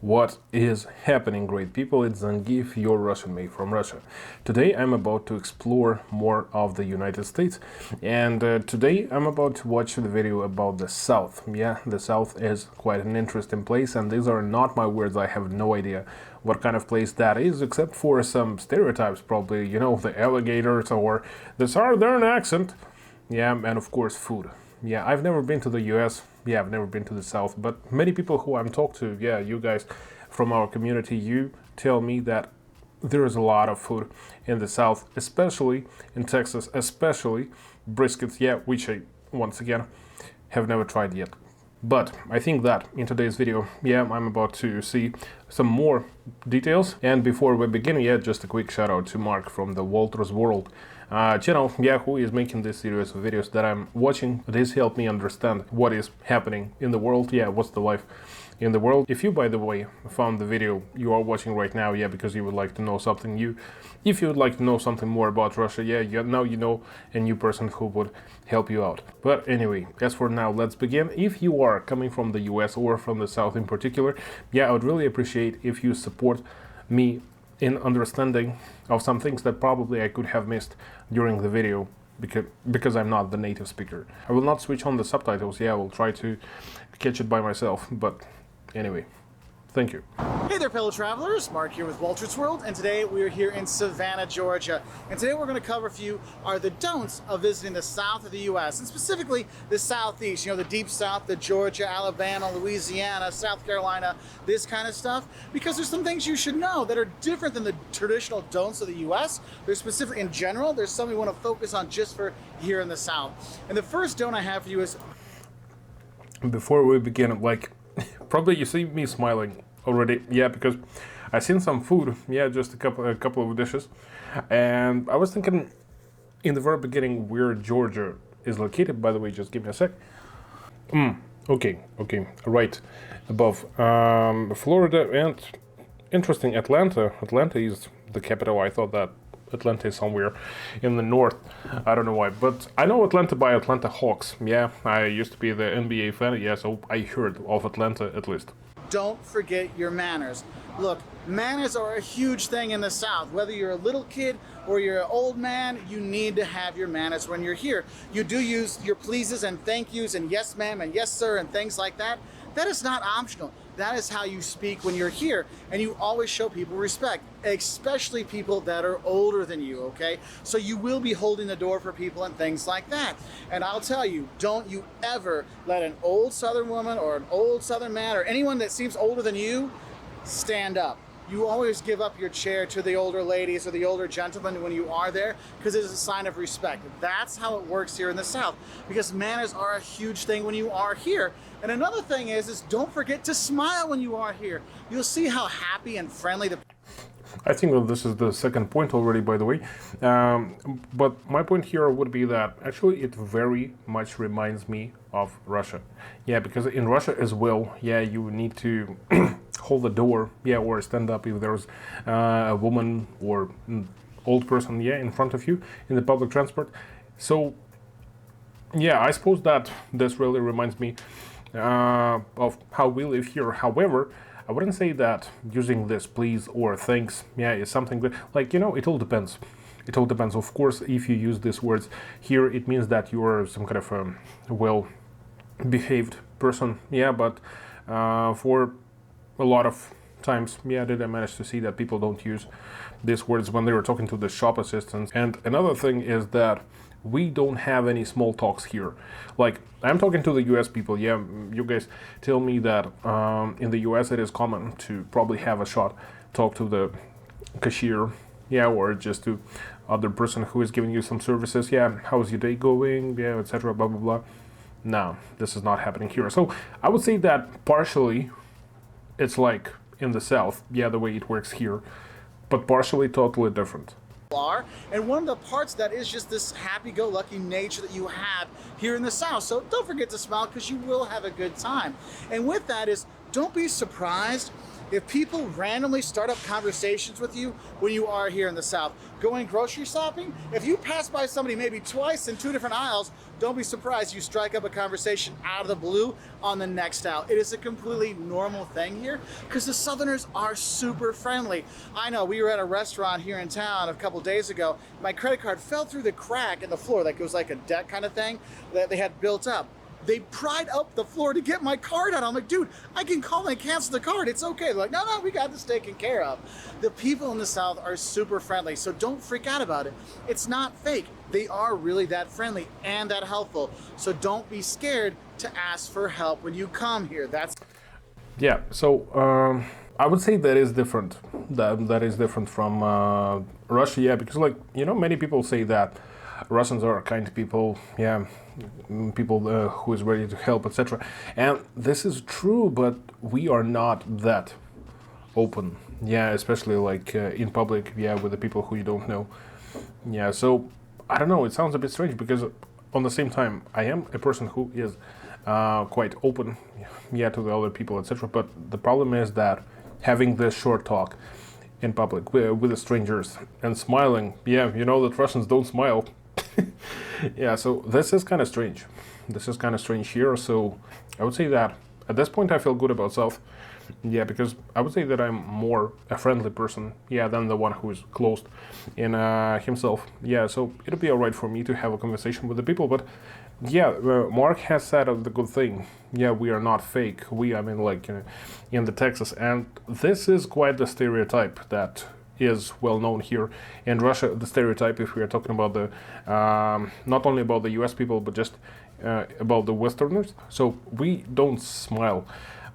What is happening, great people? It's Zangieff, your Russian mate from Russia. Today I'm about to explore more of the United States, and today I'm about to watch the video about the South. Yeah, the South is quite an interesting place, and these are not my words. I have no idea what kind of place that is, except for some stereotypes, probably, you know, the alligators or the southern accent. Yeah, and of course food. Yeah, I've never been to the US. Yeah, I've never been to the South, but many people who I'm talked to, yeah, you guys from our community, you tell me that there is a lot of food in the South, especially in Texas, especially briskets, yeah, which I, once again, have never tried yet. But I think that in today's video, yeah, I'm about to see some more details. And before we begin, yeah, just a quick shout out to Mark from the Wolters World channel, yeah, who is making this series of videos that I'm watching. This helped me understand what is happening in the world, yeah, what's the life in the world. If you, by the way, found the video you are watching right now, yeah, because you would like to know something new, if you would like to know something more about Russia, yeah, now you know a new person who would help you out. But anyway, as for now, let's begin. If you are coming from the US or from the South in particular, yeah, I would really appreciate if you support me in understanding of some things that probably I could have missed during the video because I'm not the native speaker. I will not switch on the subtitles, yeah, I will try to catch it by myself, but anyway, thank you. Hey there, fellow travelers. Mark here with Wolters World, and today we are here in Savannah, Georgia. And today we're going to cover for you are the don'ts of visiting the south of the U.S., and specifically the southeast, you know, the deep south, the Georgia, Alabama, Louisiana, South Carolina, this kind of stuff, because there's some things you should know that are different than the traditional don'ts of the U.S. There's specific, in general, there's some we want to focus on just for here in the south. And the first don't I have for you is... Before we begin, like, probably you see me smiling already, yeah, because I seen some food, yeah, just a couple of dishes, and I was thinking in the very beginning where Georgia is located. By the way, just give me a sec. Okay, right above Florida, and interesting, Atlanta is the capital. I thought that Atlanta is somewhere in the north. I don't know why, but I know Atlanta by Atlanta Hawks. Yeah, I used to be the NBA fan, yeah, so I heard of Atlanta at least. Don't forget your manners. Look, manners are a huge thing in the South. Whether you're a little kid or you're an old man, you need to have your manners when you're here. You do use your pleases and thank yous and yes ma'am and yes sir and things like that. That is not optional. That is how you speak when you're here, and you always show people respect, especially people that are older than you, okay? So you will be holding the door for people and things like that. And I'll tell you, don't you ever let an old Southern woman or an old Southern man or anyone that seems older than you stand up. You always give up your chair to the older ladies or the older gentlemen when you are there, because it is a sign of respect. That's how it works here in the South, because manners are a huge thing when you are here. And another thing is don't forget to smile when you are here. You'll see how happy and friendly the... I think that this is the second point already, by the way. But my point here would be that actually it very much reminds me of Russia. Yeah, because in Russia as well, yeah, you need to hold the door, yeah, or stand up if there's a woman or old person, yeah, in front of you in the public transport. So, yeah, I suppose that this really reminds me of how we live here. However, I wouldn't say that using this please or thanks, yeah, is something that, like, you know, it all depends. It all depends. Of course, if you use these words here, it means that you are some kind of a well-behaved person, yeah, but for a lot of times, yeah, did I manage to see that people don't use these words when they were talking to the shop assistants. And another thing is that we don't have any small talks here. Like, I'm talking to the US people, yeah, you guys tell me that in the US it is common to probably have a short talk to the cashier, yeah, or just to other person who is giving you some services, yeah, how's your day going, yeah, etc., blah, blah, blah. No, this is not happening here. So I would say that partially it's like in the South, yeah, the way it works here, but partially totally different. And one of the parts that is just this happy-go-lucky nature that you have here in the South. So don't forget to smile, because you will have a good time. And with that is, don't be surprised If people randomly start up conversations with you when you are here in the South, going grocery shopping, if you pass by somebody maybe twice in 2 different aisles, don't be surprised you strike up a conversation out of the blue on the next aisle. It is a completely normal thing here because the Southerners are super friendly. I know we were at a restaurant here in town a couple days ago. My credit card fell through the crack in the floor, like it was like a deck kind of thing that they had built up. They pried up the floor to get my card out. I'm like, dude, I can call and cancel the card. It's okay. They're like, no, we got this taken care of. The people in the South are super friendly, so don't freak out about it. It's not fake. They are really that friendly and that helpful. So don't be scared to ask for help when you come here. Yeah, so I would say that is different. That is different from Russia, yeah, because like, you know, many people say that Russians are kind people, yeah, people who is ready to help, etc. And this is true, but we are not that open, yeah, especially like in public, yeah, with the people who you don't know. Yeah, so I don't know, it sounds a bit strange because on the same time, I am a person who is quite open, yeah, to the other people, etc. But the problem is that having this short talk in public with the strangers and smiling, yeah, you know that Russians don't smile. Yeah, so this is kind of strange. This is kind of strange here. So I would say that at this point I feel good about South. Yeah, because I would say that I'm more a friendly person, yeah, than the one who is closed in himself. Yeah, so it'll be alright for me to have a conversation with the people. But yeah, Mark has said the good thing. Yeah, we are not fake. I mean, like in the Texas, and this is quite the stereotype that is well known here in Russia. The stereotype, if we are talking about the not only about the U.S. people, but just about the Westerners. So we don't smile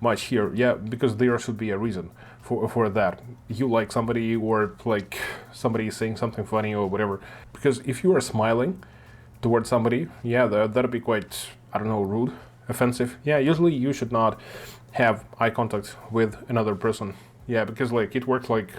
much here, yeah, because there should be a reason for that. You like somebody, or like somebody is saying something funny or whatever. Because if you are smiling towards somebody, yeah, that'd be quite, I don't know, rude, offensive. Yeah, usually you should not have eye contact with another person. Yeah, because like it works like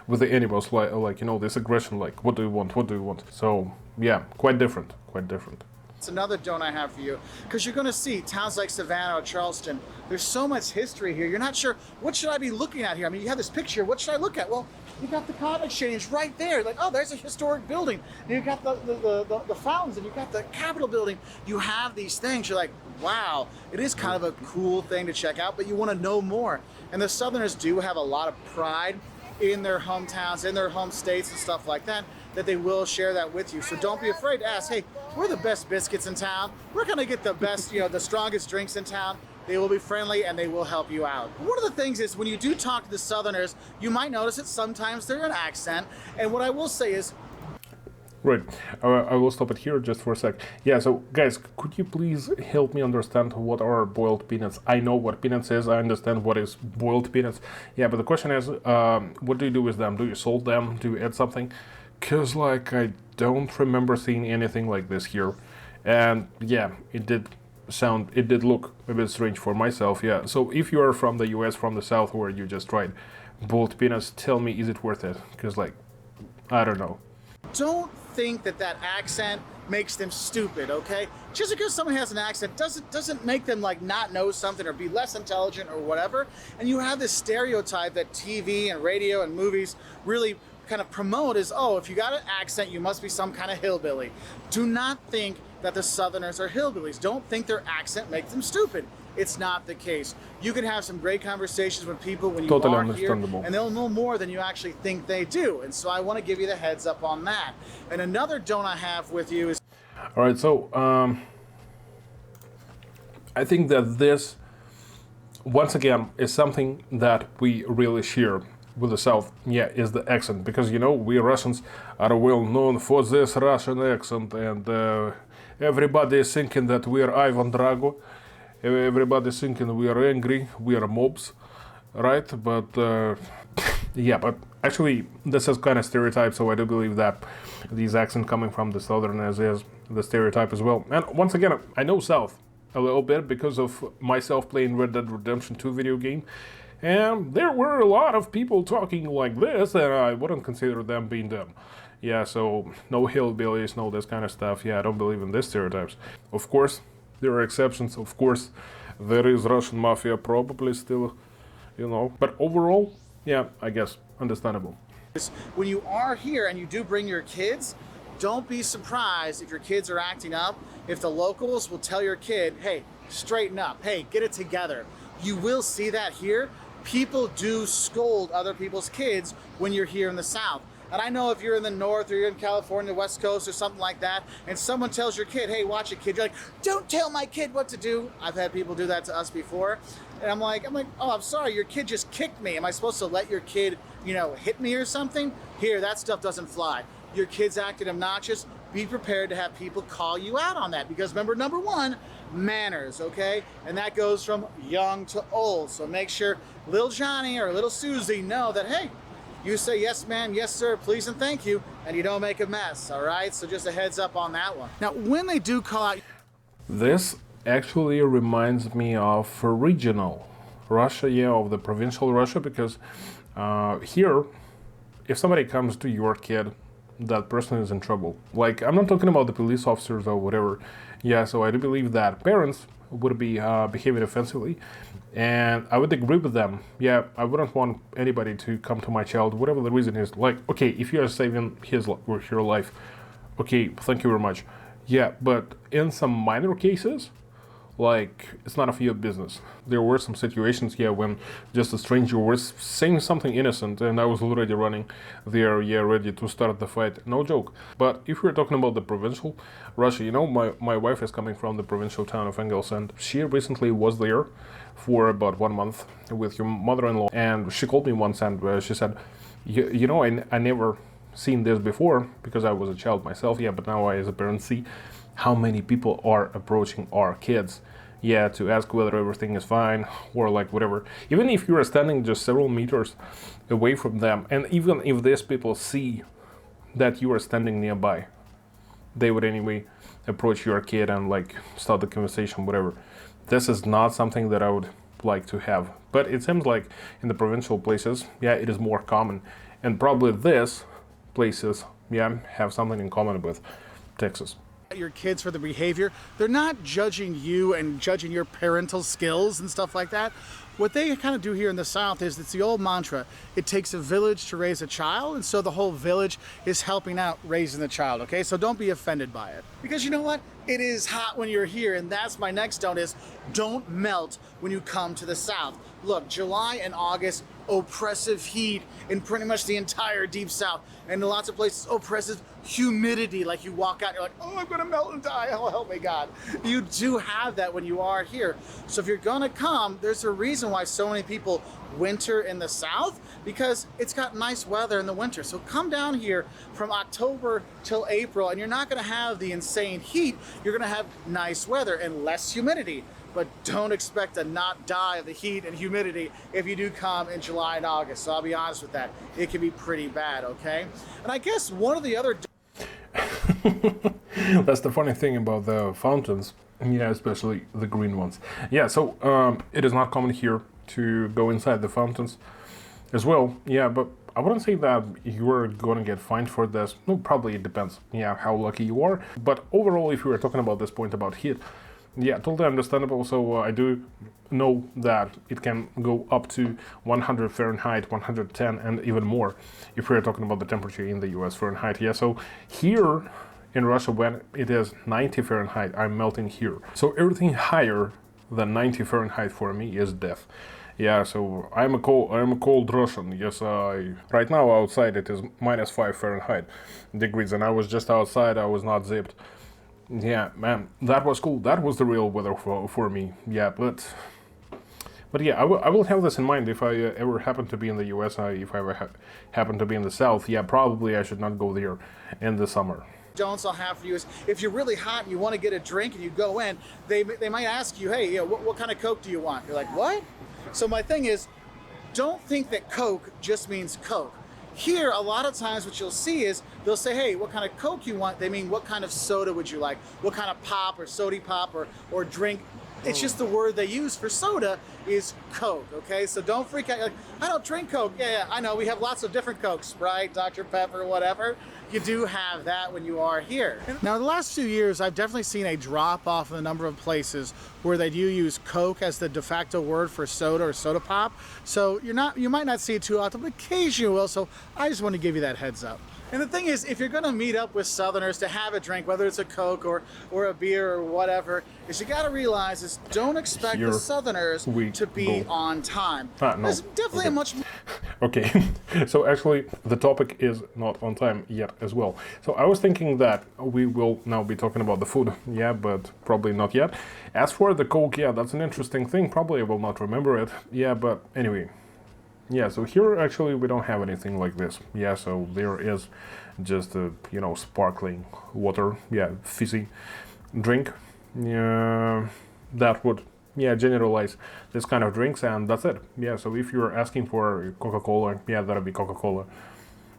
with the animals, like you know, this aggression, like what do you want, what do you want? So yeah, quite different, quite different. It's another don't I have for you, because you're going to see towns like Savannah or Charleston. There's so much history here. You're not sure, what should I be looking at here? I mean, you have this picture. What should I look at? Well, you got the cotton exchange right there. Like, oh, there's a historic building. And you got the fountains, and you got the Capitol building. You have these things. You're like, wow, it is kind of a cool thing to check out, but you want to know more. And the Southerners do have a lot of pride in their hometowns, in their home states and stuff like that, that they will share that with you. So don't be afraid to ask, hey, we're the best biscuits in town. We're gonna get the best, you know, the strongest drinks in town. They will be friendly and they will help you out. One of the things is when you do talk to the Southerners, you might notice that sometimes they're an accent. And what I will say is, right, I will stop it here just for a sec. Yeah, so guys, could you please help me understand what are boiled peanuts? I know what peanuts is, I understand what is boiled peanuts. Yeah, but the question is, what do you do with them? Do you salt them? Do you add something? Because like I don't remember seeing anything like this here. And yeah, it did look a bit strange for myself. Yeah, so if you are from the US, from the South, where you just tried boiled peanuts, tell me, is it worth it? Because like, I don't know. don't think that that accent makes them stupid, okay? Just because someone has an accent doesn't make them like not know something or be less intelligent or whatever. And you have this stereotype that TV and radio and movies really kind of promote is, oh, if you got an accent, you must be some kind of hillbilly. Do not think that the Southerners are hillbillies. Don't think their accent makes them stupid. It's not the case. You can have some great conversations with people when you are here, and they'll know more than you actually think they do. And so I want to give you the heads up on that. And another don't I have with you is... All right, so I think that this, once again, is something that we really share with the South, yeah, is the accent. Because, you know, we Russians are well known for this Russian accent, and everybody is thinking that we are Ivan Drago. Everybody's thinking we are angry, we are mobs, right? But yeah, but actually this is kind of stereotype, so I do believe that these accents coming from the Southerners is the stereotype as well. And once again, I know South a little bit because of myself playing Red Dead Redemption 2 video game, and there were a lot of people talking like this, and I wouldn't consider them being dumb. Yeah, so no hillbillies, no this kind of stuff. Yeah, I don't believe in these stereotypes. Of course, there are exceptions. Of course, there is Russian mafia probably still you know. But overall, yeah, I guess understandable. When you are here and you do bring your kids, don't be surprised if your kids are acting up, if the locals will tell your kid, hey, straighten up, hey, get it together. You will see that here. People do scold other people's kids when you're here in the South. And I know if you're in the North or you're in California, West Coast or something like that, and someone tells your kid, hey, watch it, kid, you're like, don't tell my kid what to do. I've had people do that to us before. And I'm like, oh, I'm sorry, your kid just kicked me. Am I supposed to let your kid, hit me or something? Here, that stuff doesn't fly. Your kid's acting obnoxious, be prepared to have people call you out on that. Because remember, number one, manners, okay? And that goes from young to old. So make sure little Johnny or little Susie know that, hey, you say yes ma'am, yes sir, please and thank you, and you don't make a mess, all right? So just a heads up on that one. Now, when they do call out... This actually reminds me of regional Russia, yeah, of the provincial Russia, because here, if somebody comes to your kid, that person is in trouble. Like, I'm not talking about the police officers or whatever. Yeah, so I do believe that parents would be behaving offensively, and I would agree with them. Yeah, I wouldn't want anybody to come to my child, whatever the reason is. Like, okay, if you are saving his or her life, okay, thank you very much. Yeah, but in some minor cases, like, it's none of your business. There were some situations here when just a stranger was saying something innocent and I was already running there, yeah, ready to start the fight. No joke. But if we're talking about the provincial Russia, my wife is coming from the provincial town of Engels, and she recently was there for about 1 month with your mother-in-law, and she called me once and she said, I never seen this before because I was a child myself, yeah, but now I as a parent see how many people are approaching our kids, yeah, to ask whether everything is fine or like whatever. Even if you are standing just several meters away from them, and even if these people see that you are standing nearby, they would anyway approach your kid and like start the conversation, whatever. This is not something that I would like to have. But it seems like in the provincial places, yeah, it is more common. And probably these places, yeah, have something in common with Texas. Your kids for the behavior. They're not judging you and judging your parental skills and stuff like that. What they kind of do here in the South is, it's the old mantra, it takes a village to raise a child, and so the whole village is helping out raising the child, okay? So don't be offended by it. Because you know what? It is hot when you're here, and that's my next note is, don't melt when you come to the South. Look, July and August, oppressive heat in pretty much the entire deep South, and in lots of places, oppressive humidity, like you walk out, you're like, oh, I'm gonna melt and die, oh, help me God. You do have that when you are here. So if you're gonna come, there's a reason why so many people winter in the South, because it's got nice weather in the winter. So come down here from October till April, and you're not gonna have the insane heat, you're gonna have nice weather and less humidity. But don't expect to not die of the heat and humidity if you do come in July and August. So I'll be honest with that. It can be pretty bad, okay? And I guess one of the other... That's the funny thing about the fountains. Yeah, especially the green ones. Yeah, so it is not common here to go inside the fountains as well. Yeah, but I wouldn't say that you're going to get fined for this. No, probably it depends, yeah, how lucky you are. But overall, if you were talking about this point about heat, yeah, totally understandable. So I do know that it can go up to 100 Fahrenheit, 110, and even more if we're talking about the temperature in the US Fahrenheit. Yeah, so here in Russia, when it is 90 Fahrenheit, I'm melting here. So everything higher than 90 Fahrenheit for me is death. Yeah, so I'm a cold Russian. Yes, right now outside it is -5 Fahrenheit degrees, and I was just outside. I was not zipped. Yeah, man, that was cool. That was the real weather for me. Yeah, but yeah, I will have this in mind if I ever happen to be in the US. If I ever happen to be in the South, yeah, probably I should not go there in the summer. Don'ts I'll have for you is, if you're really hot and you want to get a drink and you go in, they might ask you, hey, what kind of Coke do you want? You're like, what? So my thing is, don't think that Coke just means Coke. Here, a lot of times what you'll see is they'll say, hey, what kind of Coke you want? They mean, what kind of soda would you like? What kind of pop or sody pop or drink? It's just the word they use for soda, is Coke, okay? So don't freak out. You're like, I don't drink Coke. Yeah, I know. We have lots of different Cokes, Sprite, Dr. Pepper, whatever. You do have that when you are here. Now, in the last few years, I've definitely seen a drop off in the number of places where they do use Coke as the de facto word for soda or soda pop. So you might not see it too often, but occasionally you will. So I just want to give you that heads up. And the thing is, if you're gonna meet up with Southerners to have a drink, whether it's a Coke or a beer or whatever, is you gotta realize is don't expect the Southerners to be on time. No. There's definitely a much... Okay, so actually the topic is not on time yet as well. So I was thinking that we will now be talking about the food, yeah, but probably not yet. As for the Coke, yeah, that's an interesting thing. Probably I will not remember it, yeah, but anyway. Yeah, so here actually we don't have anything like this. Yeah, so there is just a, sparkling water, yeah, fizzy drink. Yeah, that would, generalize this kind of drinks, and that's it. Yeah, so if you're asking for Coca-Cola, yeah, that'll be Coca-Cola.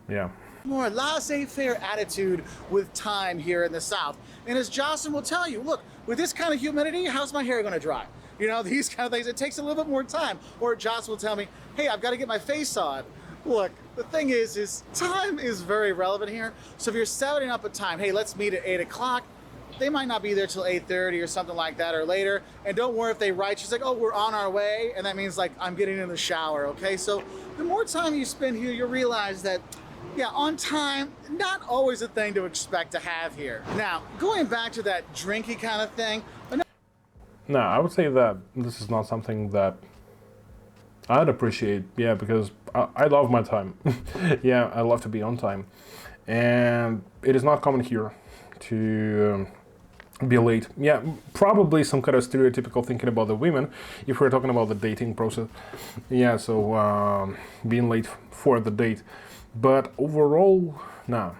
Yeah. More laissez-faire attitude with time here in the South. And as Jocelyn will tell you, look, with this kind of humidity, how's my hair gonna dry? These kind of things, it takes a little bit more time. Or Joss will tell me, hey, I've got to get my face on. Look, the thing is time is very relevant here. So if you're setting up a time, hey, let's meet at 8 o'clock, they might not be there till 8:30 or something like that or later. And don't worry if they write, she's like, oh, we're on our way. And that means like, I'm getting in the shower, okay? So the more time you spend here, you'll realize that, yeah, on time, not always a thing to expect to have here. Now, going back to that drinky kind of thing, no, I would say that this is not something that I'd appreciate, yeah, because I love my time. Yeah, I love to be on time. And it is not common here to be late. Yeah, probably some kind of stereotypical thinking about the women, if we're talking about the dating process. Yeah, so being late for the date. But overall, nah,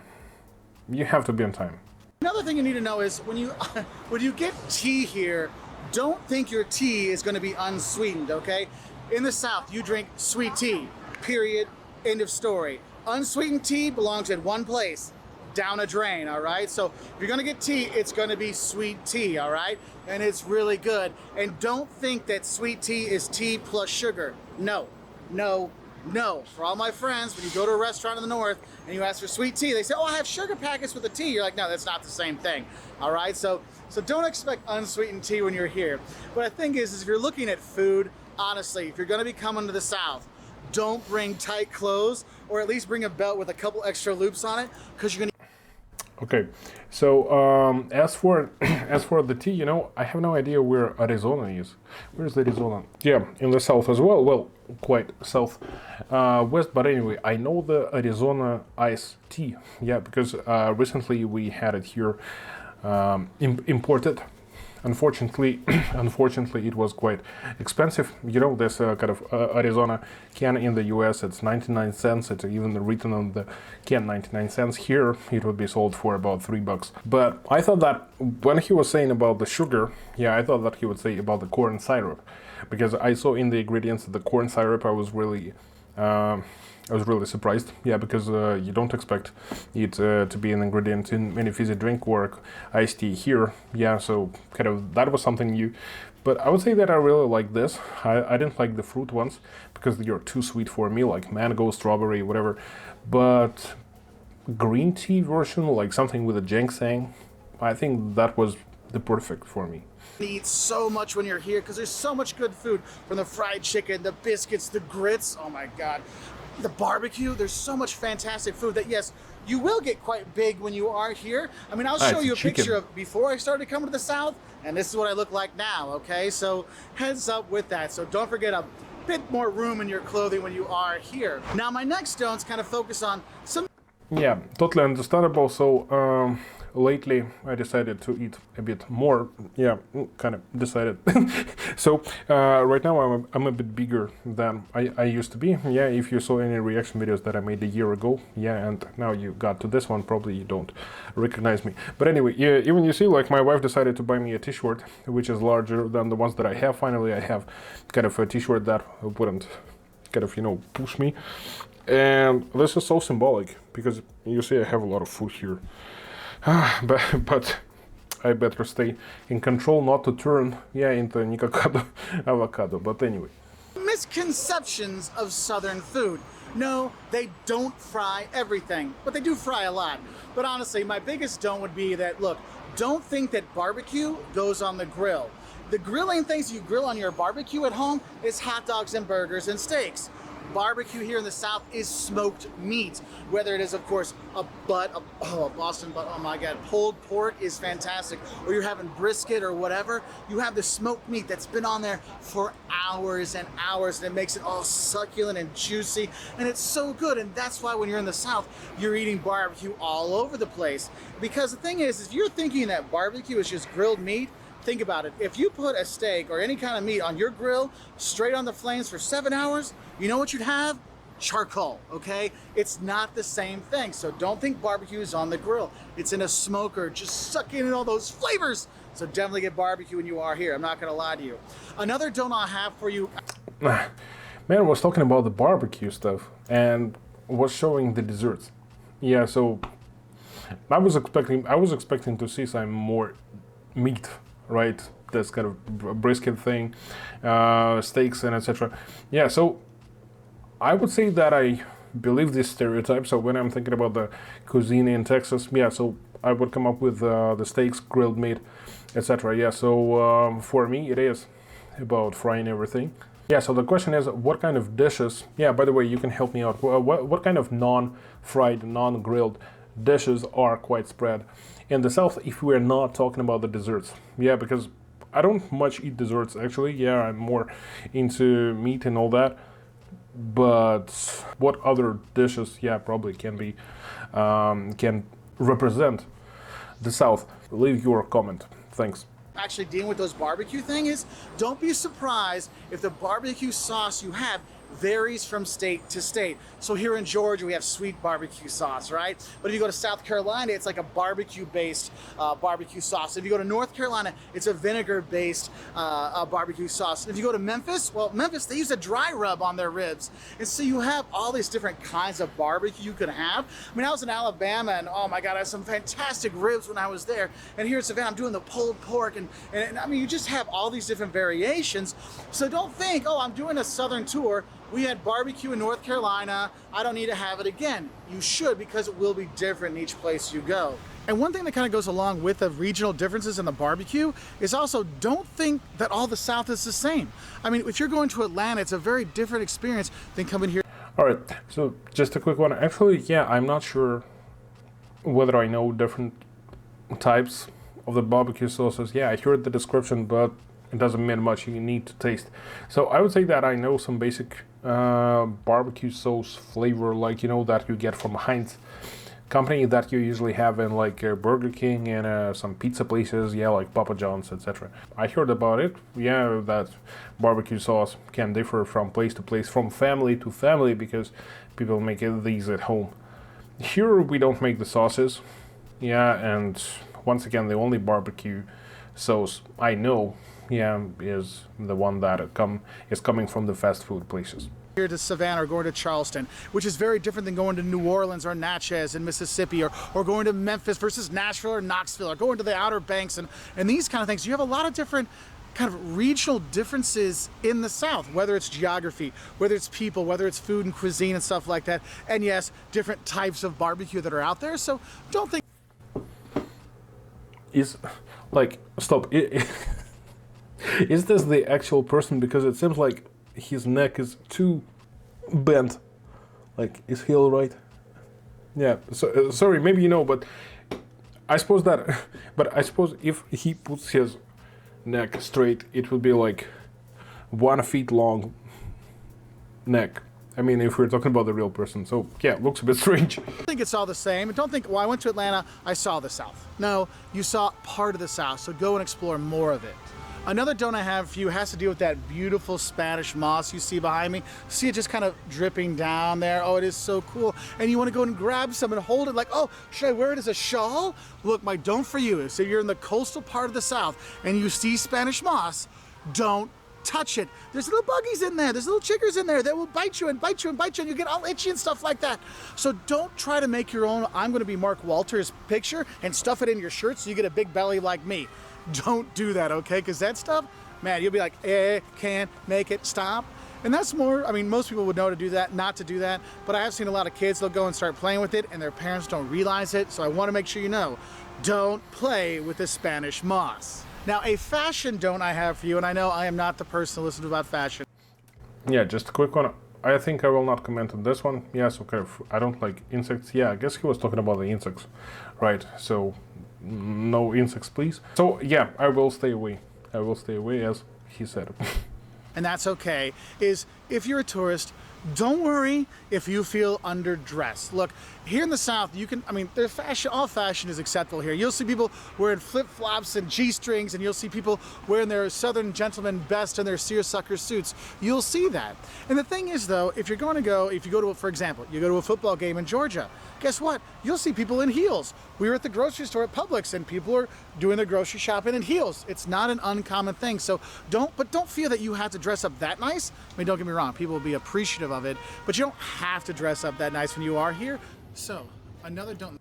you have to be on time. Another thing you need to know is when you get tea here, don't think your tea is going to be unsweetened, okay? In the South, you drink sweet tea, period, end of story. Unsweetened tea belongs in one place, down a drain, all right? So if you're going to get tea, it's going to be sweet tea, all right? And it's really good. And don't think that sweet tea is tea plus sugar. No, no, no. For all my friends, when you go to a restaurant in the North and you ask for sweet tea, they say, oh, I have sugar packets with the tea. You're like, no, that's not the same thing, all right? So don't expect unsweetened tea when you're here. But the thing is if you're looking at food, honestly, if you're gonna be coming to the South, don't bring tight clothes, or at least bring a belt with a couple extra loops on it, because you're gonna... Okay, so as for the tea, I have no idea where Arizona is. Where's Arizona? Yeah, in the south as well. Well, quite south west, but anyway, I know the Arizona iced tea. Yeah, because recently we had it here imported. Unfortunately, it was quite expensive. This kind of Arizona can in the US, it's 99 cents. It's even written on the can 99 cents. Here, it would be sold for about $3. But I thought that when he was saying about the sugar, yeah, I thought that he would say about the corn syrup. Because I saw in the ingredients the corn syrup, I was really surprised, yeah, because you don't expect it to be an ingredient in any fizzy drink or iced tea here, yeah, so kind of that was something new. But I would say that I really like this. I didn't like the fruit ones because they are too sweet for me, like mango, strawberry, whatever. But green tea version, like something with a ginseng, I think that was the perfect for me. Eat so much when you're here because there's so much good food, from the fried chicken, the biscuits, the grits, oh my god, the barbecue. There's so much fantastic food that, yes, you will get quite big when you are here. I mean, I'll show you a picture of before I started coming to the South, and this is what I look like now, okay? So heads up with that. So don't forget a bit more room in your clothing when you are here. Now, my next stones kind of focus on some... Yeah, totally understandable. So lately I decided to eat a bit more. Yeah, kind of decided. So right now I'm a bit bigger than I used to be. Yeah, if you saw any reaction videos that I made a year ago, yeah, and now you got to this one, probably you don't recognize me. But anyway, yeah, even you see, like, my wife decided to buy me a t-shirt which is larger than the ones that I have. Finally, I have kind of a t-shirt that wouldn't kind of, push me. And this is so symbolic because you see I have a lot of food here. But I better stay in control not to turn, yeah, into nikakado avocado. But anyway. Misconceptions of Southern food. No, they don't fry everything, but they do fry a lot. But honestly, my biggest don't would be that, look, don't think that barbecue goes on the grill. The grilling things you grill on your barbecue at home is hot dogs and burgers and steaks. Barbecue here in the South is smoked meat, whether it is, of course, a Boston butt, oh my God, pulled pork is fantastic, or you're having brisket or whatever. You have the smoked meat that's been on there for hours and hours, and it makes it all succulent and juicy, and it's so good. And that's why when you're in the South, you're eating barbecue all over the place. Because the thing is, if you're thinking that barbecue is just grilled meat, think about it. If you put a steak or any kind of meat on your grill straight on the flames for 7 hours, you know what you'd have? Charcoal, okay? It's not the same thing. So don't think barbecue is on the grill. It's in a smoker, just sucking in all those flavors. So definitely get barbecue when you are here. I'm not gonna lie to you. Another don't I have for you. Man, I was talking about the barbecue stuff and was showing the desserts. Yeah, so I was expecting to see some more meat, right? This kind of brisket thing, steaks and etc. Yeah, so I would say that I believe this stereotype. So when I'm thinking about the cuisine in Texas, yeah, so I would come up with the steaks, grilled meat, etc. Yeah, so for me it is about frying everything. Yeah, so the question is, what kind of dishes, yeah, by the way, you can help me out, what kind of non-fried, non-grilled dishes are quite spread in the South if we're not talking about the desserts? Yeah, because I don't much eat desserts actually. Yeah, I'm more into meat and all that. But what other dishes, yeah, probably can be, can represent the South? Leave your comment. Thanks. Actually dealing with those barbecue thing is, don't be surprised if the barbecue sauce you have varies from state to state. So here in Georgia, we have sweet barbecue sauce, right? But if you go to South Carolina, it's like a barbecue-based barbecue sauce. If you go to North Carolina, it's a vinegar-based barbecue sauce. If you go to Memphis, well, Memphis, they use a dry rub on their ribs. And so you have all these different kinds of barbecue you could have. I mean, I was in Alabama, and oh my God, I had some fantastic ribs when I was there. And here in Savannah, I'm doing the pulled pork. And I mean, you just have all these different variations. So don't think, oh, I'm doing a Southern tour. We had barbecue in North Carolina. I don't need to have it again. You should, because it will be different in each place you go. And one thing that kind of goes along with the regional differences in the barbecue is also, don't think that all the South is the same. I mean, if you're going to Atlanta, it's a very different experience than coming here. All right, so just a quick one. Actually, yeah, I'm not sure whether I know different types of the barbecue sauces. Yeah, I heard the description, but it doesn't mean much. You need to taste. So I would say that I know some basic barbecue sauce flavor, like, you know, that you get from Heinz company, that you usually have in like Burger King and some pizza places, yeah, like Papa John's, etc. I heard about it. Yeah, that barbecue sauce can differ from place to place, from family to family, because people make these at home. Here we don't make the sauces. Yeah, and once again, the only barbecue sauce I know, yeah, is the one that is coming from the fast food places. Here to Savannah or going to Charleston, which is very different than going to New Orleans or Natchez in Mississippi, or going to Memphis versus Nashville or Knoxville, or going to the Outer Banks and these kind of things. You have a lot of different kind of regional differences in the South, whether it's geography, whether it's people, whether it's food and cuisine and stuff like that. And yes, different types of barbecue that are out there. So don't think stop. Is this the actual person? Because it seems like his neck is too bent. Like, is he all right? Yeah. So sorry, maybe you know, but I suppose that. But I suppose if he puts his neck straight, it would be like 1 feet long neck. I mean, if we're talking about the real person. So yeah, it looks a bit strange. I think it's all the same. And don't think, well, I went to Atlanta, I saw the South. No, you saw part of the South. So go and explore more of it. Another don't I have for you has to do with that beautiful Spanish moss you see behind me. See it just kind of dripping down there. Oh, it is so cool. And you want to go and grab some and hold it like, oh, should I wear it as a shawl? Look, my don't for you is if you're in the coastal part of the South and you see Spanish moss, don't touch it. There's little buggies in there. There's little chiggers in there that will bite you and bite you and bite you, and you get all itchy and stuff like that. So don't try to make your own "I'm going to be Mark Wolters" picture and stuff it in your shirt so you get a big belly like me. Don't do that, okay? Because that stuff, man, you'll be like, can't make it stop. And that's more, I mean, most people would know to do that, not to do that, but I have seen a lot of kids, they'll go and start playing with it and their parents don't realize it, so I want to make sure you know, don't play with the Spanish moss. Now, a fashion don't I have for you, and I know I am not the person to listen to about fashion. Yeah, just a quick one. I think I will not comment on this one. Yes, okay, I don't like insects. Yeah, I guess he was talking about the insects, right? So, no insects, please. So, yeah, I will stay away. I will stay away, as he said. And that's okay, is if you're a tourist, don't worry if you feel underdressed. Look, here in the South, you can, I mean, there's fashion, all fashion is acceptable here. You'll see people wearing flip-flops and G-strings, and you'll see people wearing their Southern gentleman best and their seersucker suits. You'll see that. And the thing is, though, if you go to, for example, you go to a football game in Georgia, guess what? You'll see people in heels. We were at the grocery store at Publix, and people are doing their grocery shopping in heels. It's not an uncommon thing. So don't feel that you have to dress up that nice. I mean, don't get me wrong, people will be appreciative of it, but you don't have to dress up that nice when you are here. So, another don't.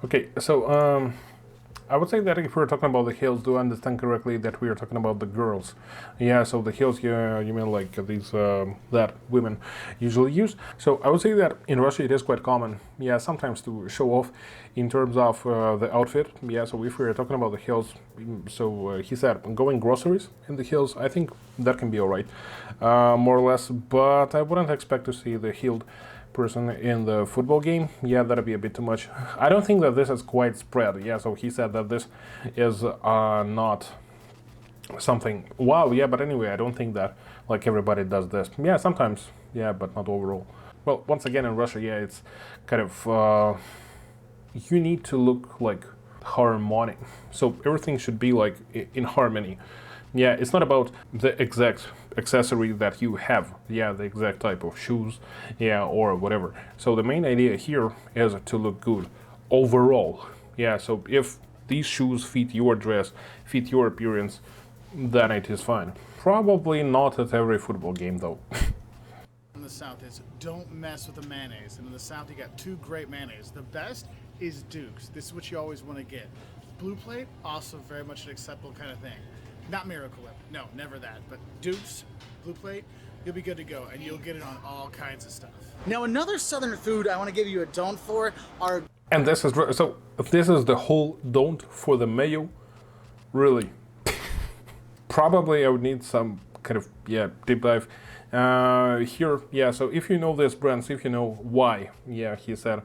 Okay, so I would say that if we're talking about the heels, do I understand correctly that we are talking about the girls? Yeah, so the heels, yeah, you mean like these that women usually use. So I would say that in Russia it is quite common, yeah, sometimes to show off in terms of the outfit. Yeah, so if we're talking about the heels, so he said going groceries in the heels, I think that can be alright, more or less, but I wouldn't expect to see the heeled person in the football game. Yeah, that'd be a bit too much. I don't think that this is quite spread. Yeah, so he said that this is not something wow. Yeah, but anyway, I don't think that like everybody does this. Yeah, sometimes, yeah, but not overall. Well, once again, in Russia, yeah, it's kind of you need to look like harmonic, so everything should be like in harmony. Yeah, it's not about the exact accessory that you have, yeah, the exact type of shoes, yeah, or whatever. So the main idea here is to look good overall. Yeah, so if these shoes fit your dress, fit your appearance, then it is fine. Probably not at every football game, though. In the South is don't mess with the mayonnaise. And in the South, you got two great mayonnaise. The best is Duke's. This is what you always want to get. Blue Plate, also very much an acceptable kind of thing. Not Miracle Whip, no, never that. But Duke's, Blue Plate, you'll be good to go, and you'll get it on all kinds of stuff. Now, another Southern food I want to give you a don't for are. And this is so. This is the whole don't for the mayo, really. Probably I would need some kind of deep dive here. Yeah, so if you know this brand, if you know why, yeah, he said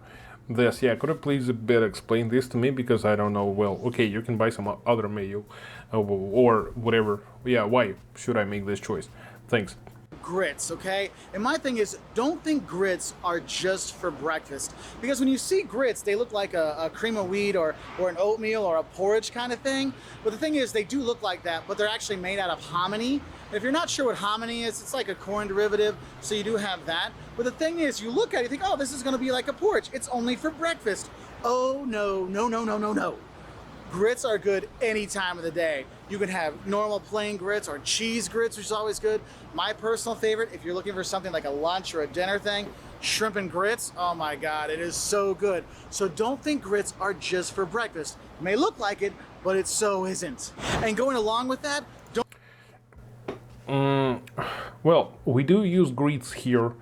this. Yeah, could you please a bit explain this to me, because I don't know. Well, okay, you can buy some other mayo or whatever. Yeah, why should I make this choice? Thanks. Grits, okay? And my thing is, don't think grits are just for breakfast, because when you see grits, they look like a cream of wheat or an oatmeal or a porridge kind of thing. But the thing is, they do look like that, but they're actually made out of hominy. If you're not sure what hominy is, it's like a corn derivative, so you do have that. But the thing is, you look at it, you think, oh, this is gonna be like a porridge. It's only for breakfast. Oh, no, no, no, no, no, no. Grits are good any time of the day. You can have normal plain grits or cheese grits, which is always good. My personal favorite, if you're looking for something like a lunch or a dinner thing, shrimp and grits, oh my God, it is so good. So don't think grits are just for breakfast. It may look like it, but it so isn't. And going along with that, well, we do use grits here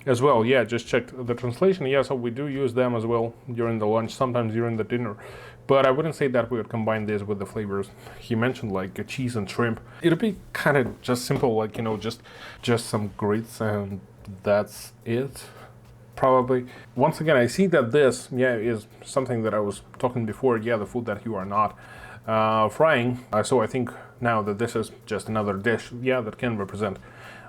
as well. Yeah, just checked the translation. Yeah, so we do use them as well during the lunch, sometimes during the dinner. But I wouldn't say that we would combine this with the flavors he mentioned, like cheese and shrimp. It'd be kind of just simple, like, you know, just some grits and that's it, probably. Once again, I see that this, yeah, is something that I was talking before, yeah, the food that you are not frying. So I think now that this is just another dish, yeah, that can represent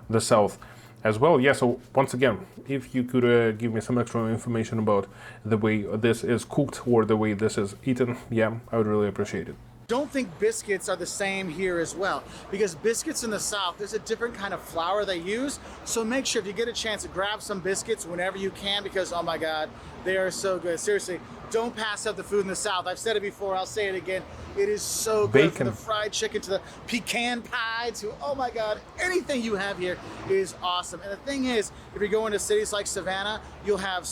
the South as well. Yeah, so once again, if you could give me some extra information about the way this is cooked or the way this is eaten, yeah, I would really appreciate it. Don't think biscuits are the same here as well, because biscuits in the South, there's a different kind of flour they use. So make sure if you get a chance to grab some biscuits whenever you can, because oh my God, they are so good. Seriously, don't pass up the food in the South. I've said it before, I'll say it again. It is so good. Bacon. From the fried chicken to the pecan pie to, oh my God, anything you have here is awesome. And the thing is, if you're going to cities like Savannah, you'll have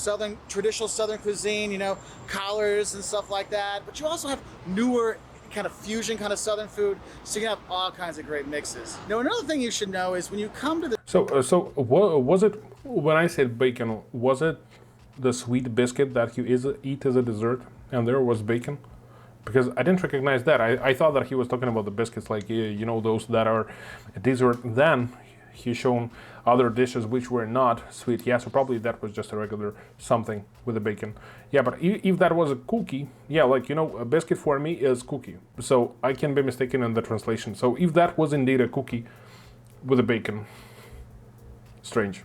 traditional Southern cuisine, you know, collars and stuff like that. But you also have newer kind of fusion kind of Southern food, so you can have all kinds of great mixes. Now, another thing you should know is when you come to the... So was it, when I said bacon, was it the sweet biscuit that you eat as a dessert, and there was bacon? Because I didn't recognize that. I thought that he was talking about the biscuits, like, you know, those that are a dessert. Then he shown other dishes which were not sweet. Yeah, so probably that was just a regular something with the bacon. Yeah, but if that was a cookie, yeah, like, you know, a biscuit for me is cookie. So I can be mistaken in the translation. So if that was indeed a cookie with a bacon, strange.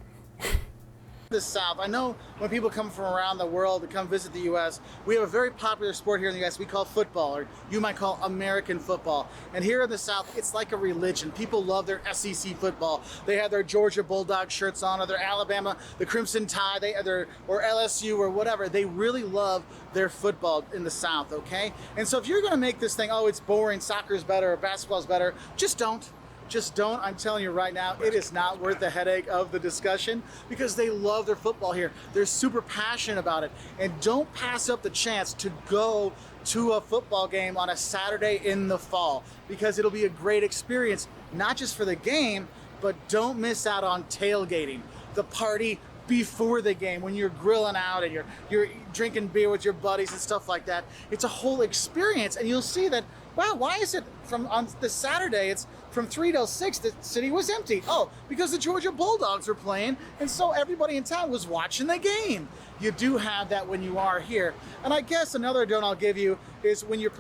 The South. I know when people come from around the world to come visit the U.S., we have a very popular sport here in the U.S. we call football, or you might call American football. And here in the South, it's like a religion. People love their SEC football. They have their Georgia Bulldog shirts on, or their Alabama, the Crimson Tide, or LSU, or whatever. They really love their football in the South, okay? And so if you're going to make this thing, oh, it's boring, soccer's better, or basketball's better, just don't. Just don't. I'm telling you right now, it is not worth the headache of the discussion, because they love their football here. They're super passionate about it. And don't pass up the chance to go to a football game on a Saturday in the fall, because it'll be a great experience, not just for the game, but don't miss out on tailgating, the party before the game, when you're grilling out and you're drinking beer with your buddies and stuff like that. It's a whole experience, and you'll see that, wow, why is it on the Saturday, it's from 3 till 6, the city was empty? Oh, because the Georgia Bulldogs were playing, and so everybody in town was watching the game. You do have that when you are here. And I guess another don't I'll give you is when you're...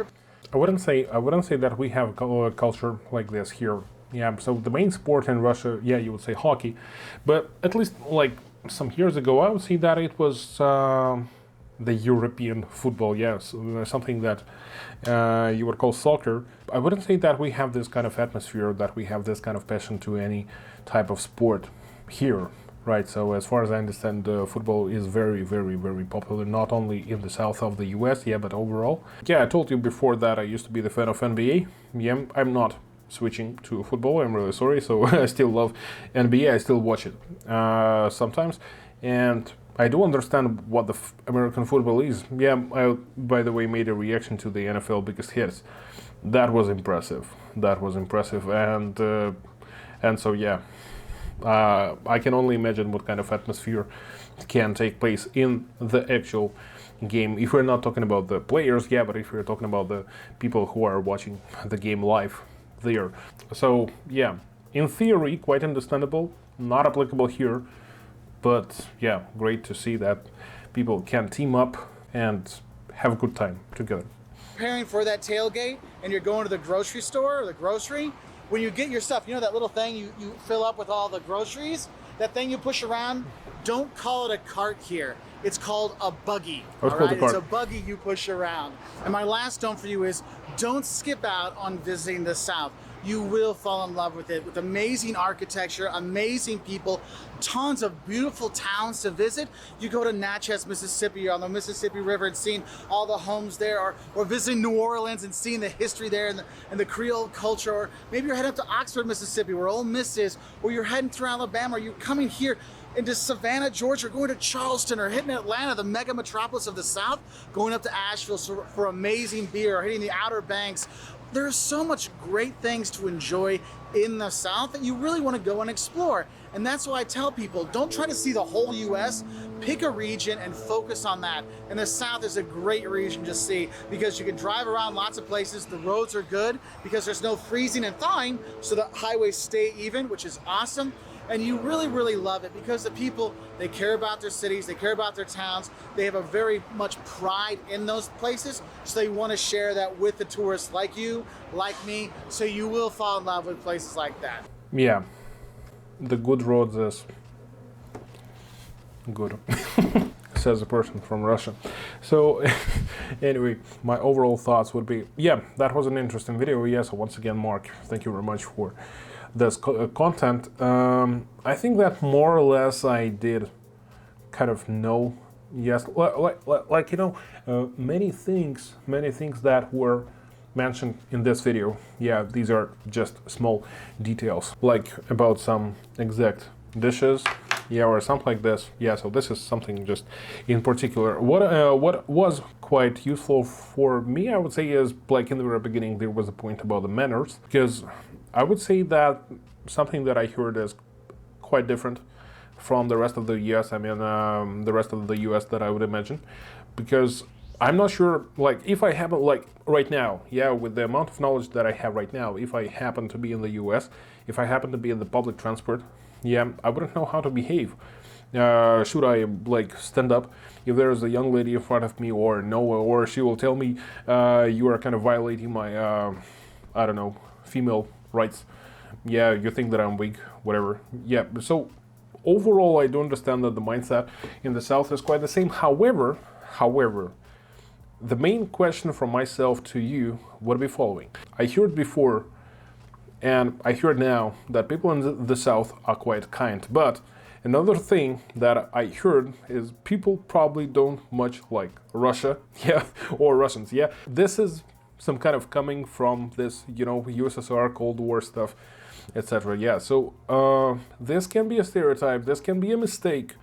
I wouldn't say that we have a culture like this here. Yeah, so the main sport in Russia, yeah, you would say hockey, but at least like some years ago, I would say that it was the European football, yes, something that you would call soccer. I wouldn't say that we have this kind of atmosphere, that we have this kind of passion to any type of sport here, right? So as far as I understand, football is very, very, very popular, not only in the south of the US, yeah, but overall. Yeah, I told you before that I used to be the fan of NBA. Yeah, I'm not switching to football, I'm really sorry, so I still love NBA, I still watch it sometimes, and I do understand what the American football is. Yeah, I, by the way, made a reaction to the NFL Biggest Hits. That was impressive. And so yeah, I can only imagine what kind of atmosphere can take place in the actual game. If we're not talking about the players, yeah, but if we're talking about the people who are watching the game live there. So yeah, in theory, quite understandable, not applicable here, but yeah, great to see that people can team up and have a good time together. Preparing for that tailgate and you're going to the grocery store or the grocery, when you get your stuff, you know that little thing you fill up with all the groceries, that thing you push around, don't call it a cart here. It's called a buggy. All right? It's a buggy you push around. And my last don't for you is don't skip out on visiting the South. You will fall in love with it, with amazing architecture, amazing people, tons of beautiful towns to visit. You go to Natchez, Mississippi, on the Mississippi River, and seeing all the homes there, or visiting New Orleans and seeing the history there and the Creole culture, or maybe you're heading up to Oxford, Mississippi, where Ole Miss is, or you're heading through Alabama, or you're coming here into Savannah, Georgia, or going to Charleston, or hitting Atlanta, the mega metropolis of the South, going up to Asheville for amazing beer, or hitting the Outer Banks. There's so much great things to enjoy in the South that you really want to go and explore. And that's why I tell people, don't try to see the whole US, pick a region and focus on that. And the South is a great region to see because you can drive around lots of places, the roads are good because there's no freezing and thawing, so the highways stay even, which is awesome. And you really, really love it because the people, they care about their cities, they care about their towns, they have a very much pride in those places, so they want to share that with the tourists like you, like me, so you will fall in love with places like that. Yeah, the good roads is good. says a person from Russia. So anyway, my overall thoughts would be, yeah, that was an interesting video. Yes, so once again, Mark, thank you very much for this content. I think that more or less I did kind of know, yes, like you know, many things that were mentioned in this video, yeah, these are just small details, like about some exact dishes, yeah, or something like this. Yeah, so this is something just in particular. What was quite useful for me, I would say, is like in the very beginning there was a point about the manners, because I would say that something that I heard is quite different from the rest of the US. I mean, the rest of the US that I would imagine, because I'm not sure, like, if I happen, like, right now, yeah, with the amount of knowledge that I have right now, if I happen to be in the US, if I happen to be in the public transport, yeah, I wouldn't know how to behave. Should I, like, stand up if there's a young lady in front of me, or no, or she will tell me, you are kind of violating my, I don't know, female rights. Yeah, you think that I'm weak, whatever. Yeah, so overall, I do understand that the mindset in the South is quite the same. However, the main question from myself to you would be following. I heard before, and I heard now, that people in the South are quite kind. But another thing that I heard is people probably don't much like Russia, yeah, or Russians, yeah. This is some kind of coming from this, you know, USSR, Cold War stuff, etc. Yeah, so this can be a stereotype, this can be a mistake.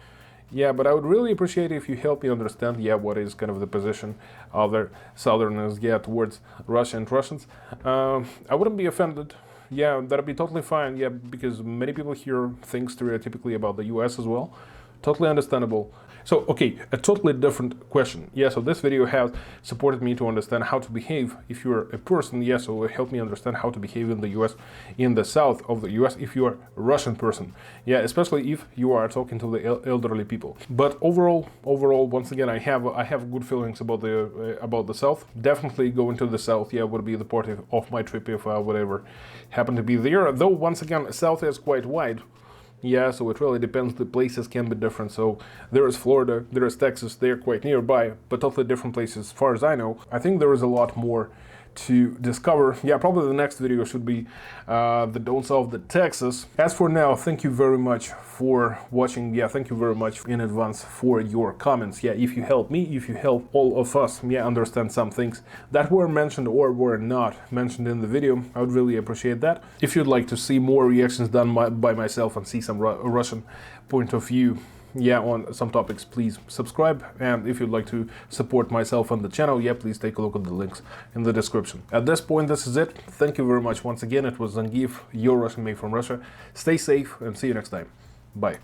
Yeah, but I would really appreciate if you help me understand, yeah, what is kind of the position of the Southerners, yeah, towards Russia and Russians. I wouldn't be offended. Yeah, that'd be totally fine. Yeah, because many people here think stereotypically about the US as well. Totally understandable. So, okay, a totally different question. Yeah, so this video has supported me to understand how to behave if you're a person. Yeah, so it helped me understand how to behave in the US, in the south of the US, if you're a Russian person. Yeah, especially if you are talking to the elderly people. But overall, once again, I have good feelings about the south. Definitely going to the south, yeah, would be the part of my trip if I would ever happen to be there. Though, once again, south is quite wide. Yeah, so it really depends. The places can be different. So there is Florida, there is Texas, they're quite nearby, but totally different places as far as I know. I think there is a lot more to discover. Yeah, probably the next video should be the don'ts of the Texas. As for now, thank you very much for watching. Yeah, thank you very much in advance for your comments. Yeah, if you help me, if you help all of us, yeah, understand some things that were mentioned or were not mentioned in the video, I would really appreciate that. If you'd like to see more reactions done by myself and see some Russian point of view, yeah, on some topics, please subscribe. And if you'd like to support myself on the channel, yeah, please take a look at the links in the description. At this point, this is it. Thank you very much once again. It was Zangieff, your Russian made from Russia. Stay safe and see you next time. Bye.